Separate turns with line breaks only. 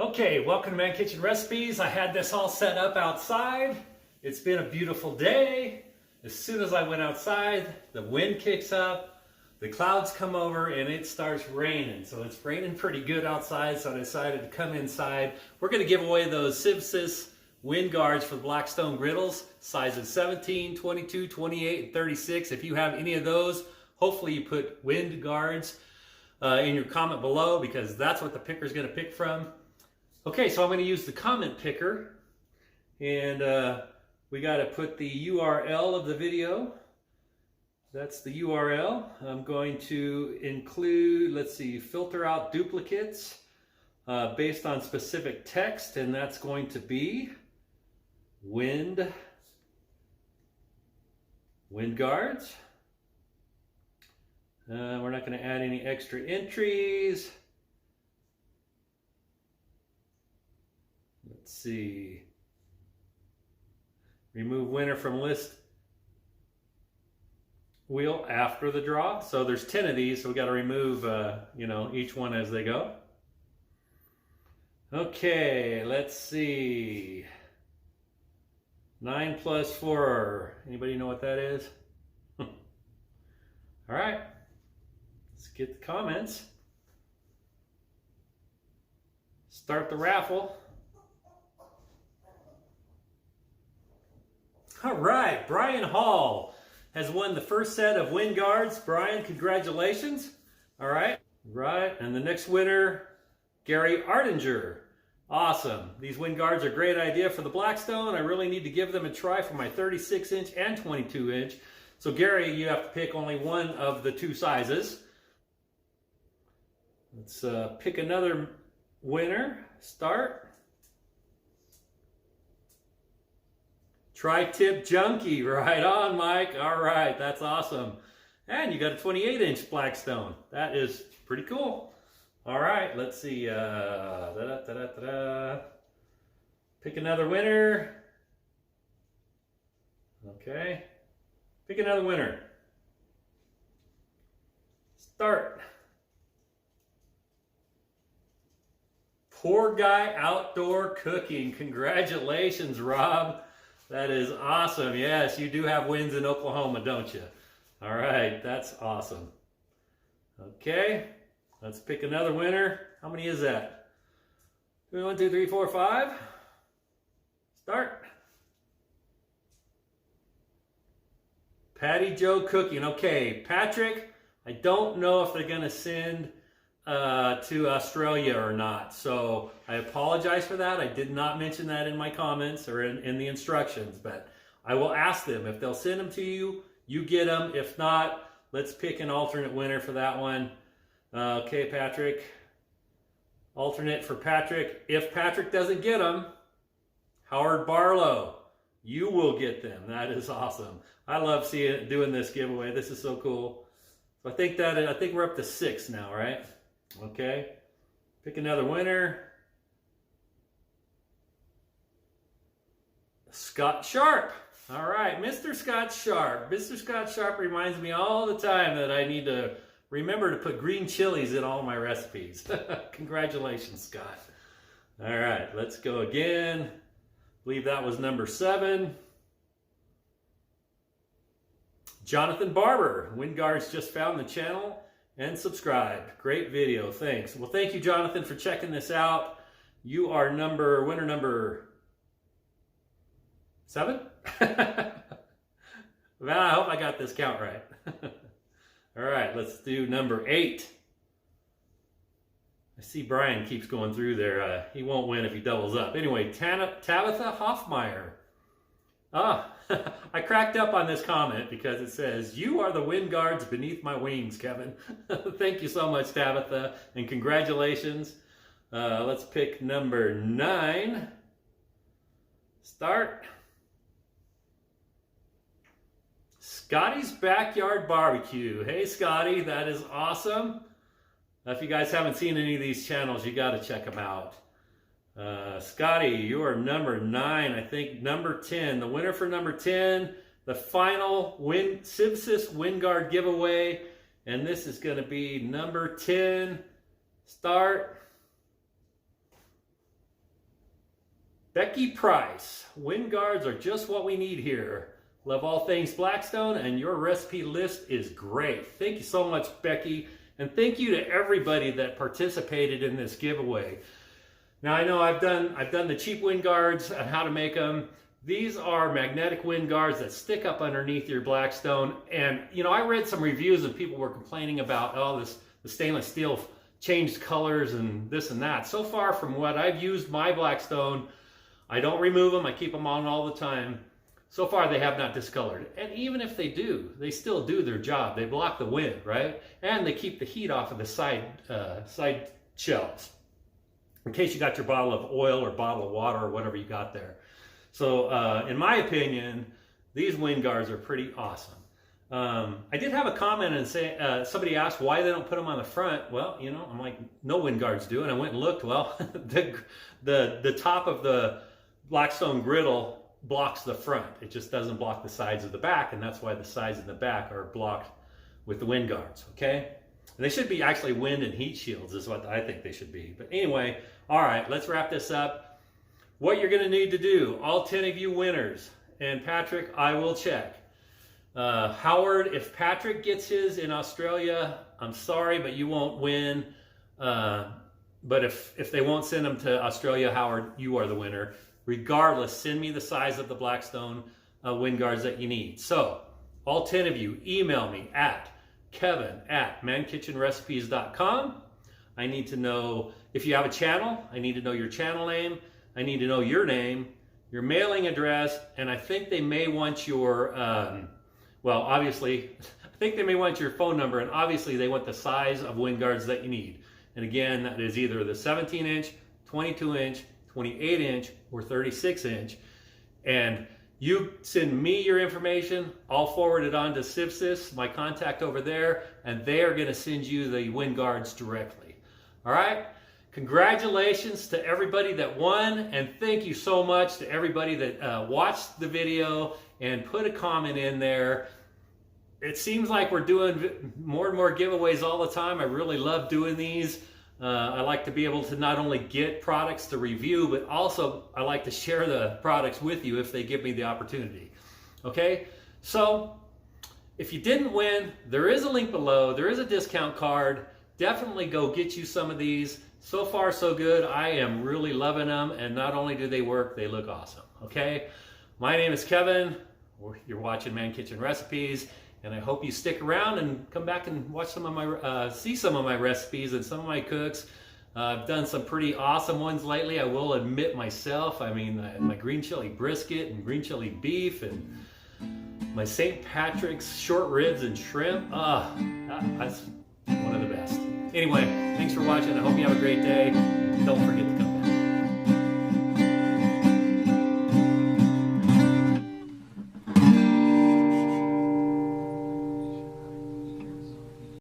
Okay, welcome to Man Kitchen Recipes. I had this all set up outside. It's been a beautiful day. As soon as I went outside, the wind kicks up, the clouds come over, and it starts raining. So it's raining pretty good outside, so I decided to come inside. We're going to give away those SIVSIS Wind Guards for the Blackstone griddles, sizes 17, 22, 28, and 36. If you have any of those, hopefully you put Wind Guards in your comment below, because that's what the picker is going to pick from. Okay, so I'm going to use the comment picker, and we got to put the URL of the video. That's the URL. I'm going to include, let's see, filter out duplicates based on specific text, and that's going to be Wind Guards. We're not going to add any extra entries. Let's see. Remove winner from list wheel after the draw. So there's 10 of these, so we got to remove, each one as they go. Okay, let's see. 9 plus 4. Anybody know what that is? All right. Let's get the comments. Start the raffle. All right, Brian Hall has won the first set of Wind Guards. Brian, congratulations. All right, and the next winner, Gary Ardinger. Awesome. These Wind Guards are a great idea for the Blackstone. I really need to give them a try for my 36-inch and 22-inch. So Gary, you have to pick only one of the two sizes. Let's pick another winner. Start. Tri-tip junkie, right on, Mike. All right, that's awesome. And you got a 28-inch Blackstone. That is pretty cool. All right, let's see. Pick another winner. Okay. Pick another winner. Start. Poor Guy Outdoor Cooking. Congratulations, Rob. That is awesome. Yes, you do have winds in Oklahoma, don't you? All right, that's awesome. Okay, let's pick another winner. How many is that? 1, 2, 3, 4, 5. Start. Patty Joe Cooking. Okay, Patrick, I don't know if they're going to send to Australia or not, so I apologize for that. I did not mention that in my comments or in the instructions, but I will ask them. If they'll send them to you, you get them. If not, let's pick an alternate winner for that one. Okay, Patrick. Alternate for Patrick. If Patrick doesn't get them, Howard Barlow, you will get them. That is awesome. I love doing this giveaway. This is so cool. So I think we're up to 6 now, right? Okay, pick another winner. Scott Sharp. All right, Mr. Scott Sharp. Mr. Scott Sharp reminds me all the time that I need to remember to put green chilies in all my recipes. Congratulations, Scott. All right, let's go again. I believe that was number 7. Jonathan Barber. Wind Guards just found the channel and subscribed. Great video, thanks. Well, thank you, Jonathan, for checking this out. You are winner number 7? Well, I hope I got this count right. All right, let's do number 8. I see Brian keeps going through there. He won't win if he doubles up. Anyway, Tabitha Hoffmeyer. I cracked up on this comment because it says, "You are the Wind Guards beneath my wings, Kevin." Thank you so much, Tabitha, and congratulations. Let's pick number 9. Start. Scotty's Backyard Barbecue. Hey, Scotty, that is awesome. If you guys haven't seen any of these channels, you got to check them out. Scotty, you are number 9. I think number 10. The winner for number 10, the final SIVSIS Wind Guard giveaway. And this is going to be number 10. Start. Becky Price, Wind Guards are just what we need here. Love all things Blackstone, and your recipe list is great. Thank you so much, Becky. And thank you to everybody that participated in this giveaway. Now I know I've done the cheap wind guards and how to make them. These are magnetic wind guards that stick up underneath your Blackstone. And you know, I read some reviews and people were complaining about, oh, the stainless steel changed colors and this and that. So far from what I've used my Blackstone, I don't remove them, I keep them on all the time. So far they have not discolored. And even if they do, they still do their job. They block the wind, right? And they keep the heat off of the side shelves, in case you got your bottle of oil or bottle of water or whatever you got there. So in my opinion, these wind guards are pretty awesome. I did have a comment and say, somebody asked why they don't put them on the front. Well, you know, I'm like, no wind guards do. And I went and looked. Well, the top of the Blackstone griddle blocks the front. It just doesn't block the sides of the back, and that's why the sides of the back are blocked with the wind guards, okay? And they should be actually wind and heat shields is what I think they should be. But anyway, all right, let's wrap this up. What you're gonna need to do, all 10 of you winners, and Patrick, I will check. Howard, if Patrick gets his in Australia, I'm sorry, but you won't win. But if they won't send them to Australia, Howard, you are the winner. Regardless, send me the size of the Blackstone wind guards that you need. So, all 10 of you, email me at kevin@mankitchenrecipes.com. I need to know if you have a channel. I need to know your channel name. I need to know your name, your mailing address, and I think they may want your, well, obviously, I think they may want your phone number, and obviously they want the size of wind guards that you need. And again, that is either the 17-inch, 22-inch, 28-inch, or 36-inch. And you send me your information, I'll forward it on to SIVSIS, my contact over there, and they are going to send you the wind guards directly. All right? Congratulations to everybody that won, and thank you so much to everybody that watched the video and put a comment in there. It seems like we're doing more and more giveaways all the time. I really love doing these. I like to be able to not only get products to review, but also I like to share the products with you if they give me the opportunity. Okay, so if you didn't win, there is a link below. There is a discount card. Definitely go get you some of these. So far, so good. I am really loving them, and not only do they work, they look awesome. Okay, my name is Kevin. You're watching Man Kitchen Recipes. And I hope you stick around and come back and watch some of my, see some of my recipes and some of my cooks. I've done some pretty awesome ones lately, I will admit myself. I mean, my green chili brisket and green chili beef and my St. Patrick's short ribs and shrimp. That's one of the best. Anyway, thanks for watching. I hope you have a great day. Don't forget to come